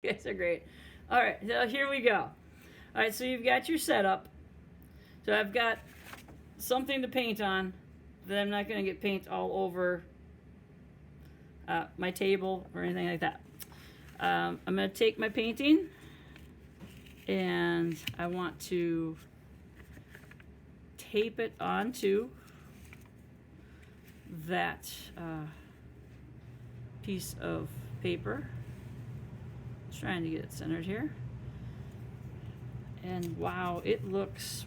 You guys are great. All right, so here we go. All right, so you've got your setup. So I've got something to paint on. That I'm not going to get paint all over my table or anything like that. I'm going to take my painting and I want to tape it onto that piece of paper. Trying to get it centered here. And wow, it looks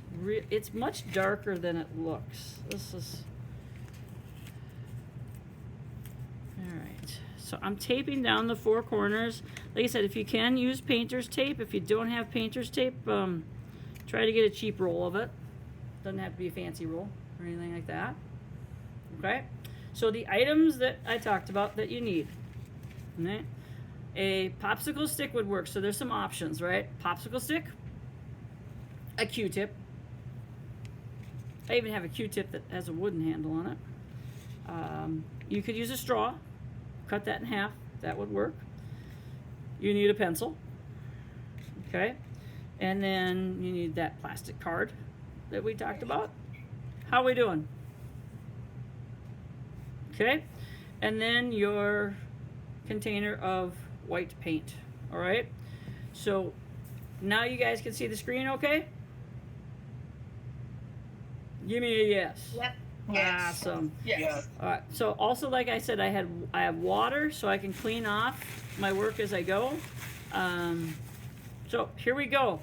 it's much darker than it looks. This is all right. So I'm taping down the four corners. Like I said, if you can use painter's tape, if you don't have painter's tape, try to get a cheap roll of it. Doesn't have to be a fancy roll or anything like that. Okay. So the items that I talked about that you need. Okay. A popsicle stick would work. So there's some options, right? Popsicle stick, a Q-tip. I even have a Q-tip that has a wooden handle on it. You could use a straw, cut that in half. That would work. You need a pencil, okay? And then you need that plastic card that we talked about. How are we doing? Okay? And then your container of white paint, all right? So now you guys can see the screen okay? Give me a yes. Yep. Awesome. Yes. All right. So also, like I said, I have water, so I can clean off my work as I go. So here we go.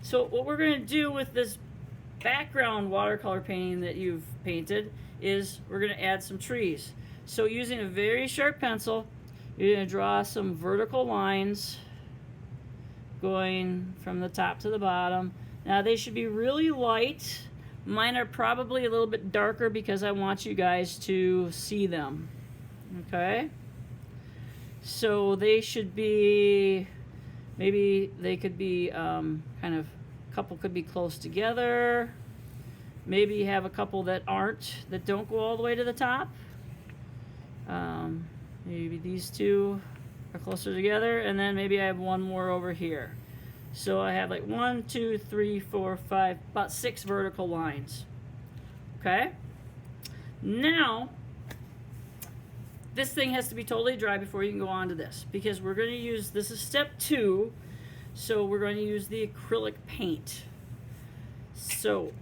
So what we're going to do with this background watercolor painting that you've painted is we're going to add some trees. So using a very sharp pencil, you're going to draw some vertical lines going from the top to the bottom. Now they should be really light. Mine are probably a little bit darker because I want you guys to see them. Okay? So they should be, maybe they could be kind of, a couple could be close together. Maybe you have a couple that aren't, that don't go all the way to the top. Maybe these two are closer together, and then maybe I have one more over here. So I have like 1, 2, 3, 4, 5, about 6 vertical lines. Okay? Now, this thing has to be totally dry before you can go on to this, because we're going to use, this is step 2, so we're going to use the acrylic paint. So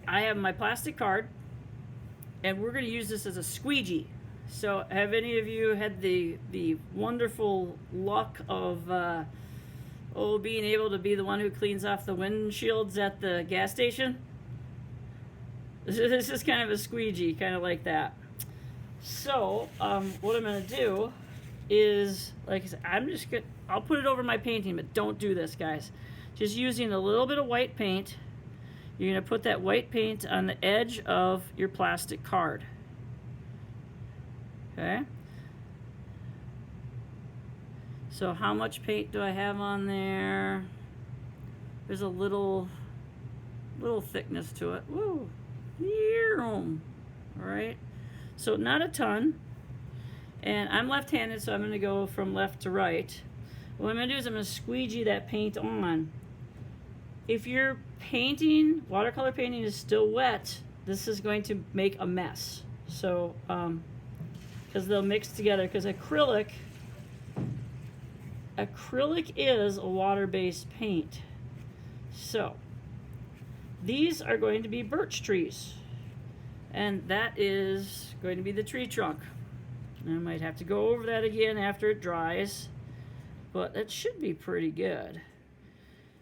I have my plastic card, and we're going to use this as a squeegee. So have any of you had the wonderful luck of being able to be the one who cleans off the windshields at the gas station? This is kind of a squeegee, kind of like that. So what I'm going to do is, like I said, I'll put it over my painting, but don't do this, guys. Just using a little bit of white paint, you're going to put that white paint on the edge of your plastic card. Okay. So how much paint do I have on there? There's a little thickness to it. Woo! All right. So not a ton. And I'm left-handed, so I'm going to go from left to right. What I'm going to do is I'm going to squeegee that paint on. If your painting, watercolor painting, is still wet, this is going to make a mess. So, because they'll mix together, because acrylic is a water-based paint. So these are going to be birch trees, and that is going to be the tree trunk. I might have to go over that again after it dries, but that should be pretty good.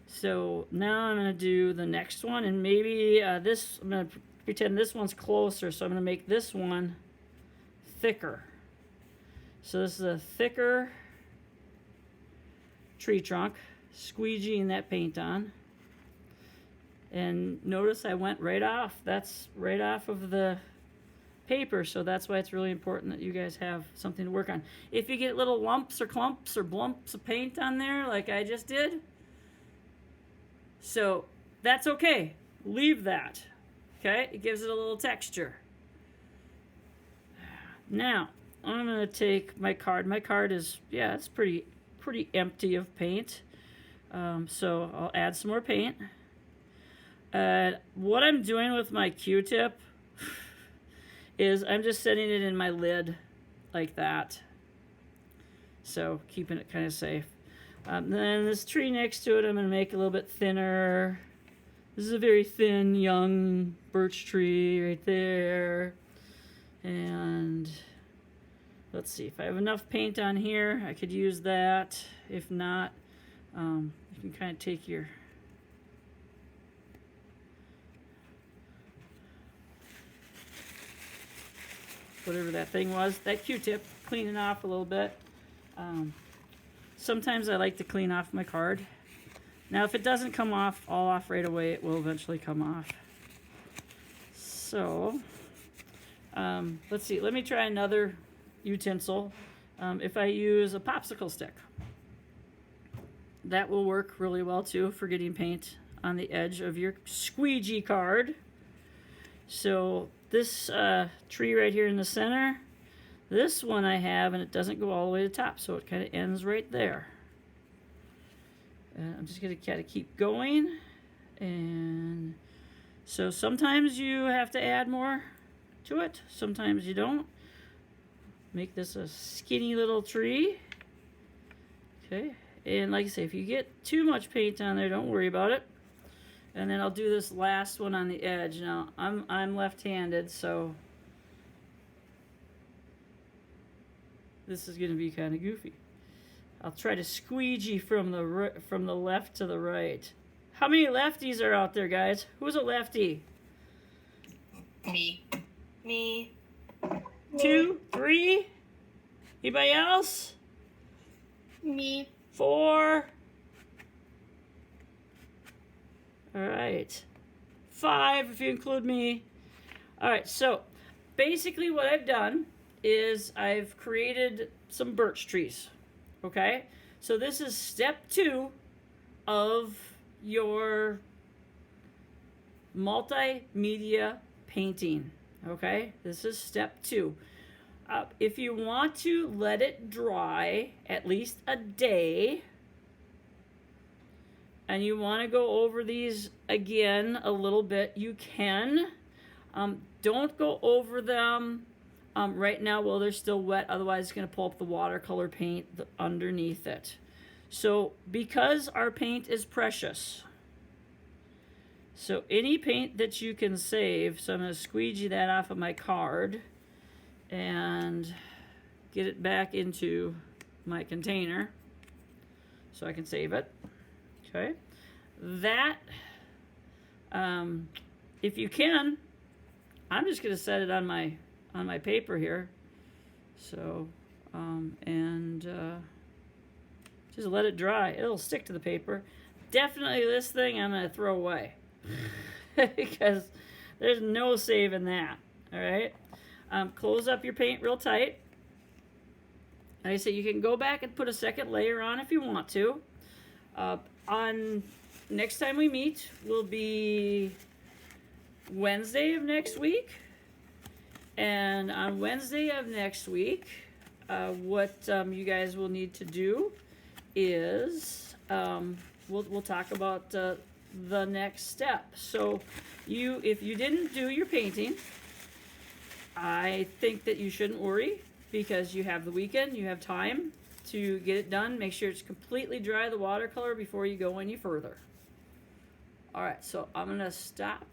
So now I'm going to do the next one, and maybe I'm going to pretend this one's closer, so I'm going to make this one thicker. So this is a thicker tree trunk, squeegeeing that paint on. And notice I went right off. That's right off of the paper, so that's why it's really important that you guys have something to work on. If you get little lumps or clumps or blumps of paint on there like I just did, so that's okay. Leave that. Okay? It gives it a little texture. Now, I'm going to take my card. My card is, yeah, it's pretty pretty empty of paint. So I'll add some more paint. What I'm doing with my Q-tip is I'm just setting it in my lid like that. So keeping it kind of safe. Then this tree next to it, I'm going to make a little bit thinner. This is a very thin, young birch tree right there. And let's see, if I have enough paint on here, I could use that. If not, you can kind of take your whatever that thing was, that Q-tip, clean it off a little bit. Sometimes I like to clean off my card. Now if it doesn't come off all off right away, it will eventually come off. So let's see, let me try another utensil. If I use a popsicle stick, that will work really well too for getting paint on the edge of your squeegee card. So this tree right here in the center, this one I have, and it doesn't go all the way to the top, so it kind of ends right there. And I'm just going to kind of keep going. And so sometimes you have to add more to it, sometimes you don't. Make this a skinny little tree. Okay, and like I say, if you get too much paint on there, don't worry about it. And then I'll do this last one on the edge. Now I'm left-handed, so this is going to be kind of goofy. I'll try to squeegee from the left to the right. How many lefties are out there, guys? Who's a lefty? Me. Me. 2, 3. Anybody else? Me. 4. All right. 5 if you include me. All right, so basically what I've done is I've created some birch trees. Okay? So this is step 2 of your multimedia painting. Okay? This is step 2. If you want to let it dry at least a day, and you want to go over these again a little bit, you can. Don't go over them right now while they're still wet, otherwise it's going to pull up the watercolor paint underneath it. So because our paint is precious, so any paint that you can save, so I'm going to squeegee that off of my card and get it back into my container so I can save it. Okay, that, if you can, I'm just going to set it on my paper here. So, just let it dry. It'll stick to the paper. Definitely this thing I'm going to throw away because there's no saving that. All right, close up your paint real tight. Like I say, you can go back and put a second layer on if you want to. On next time we meet will be Wednesday of next week, and on Wednesday of next week, what you guys will need to do is we'll talk about the next step. So if you didn't do your painting, I think that you shouldn't worry because you have the weekend, you have time to get it done. Make sure it's completely dry, the watercolor, before you go any further. All right, so I'm gonna stop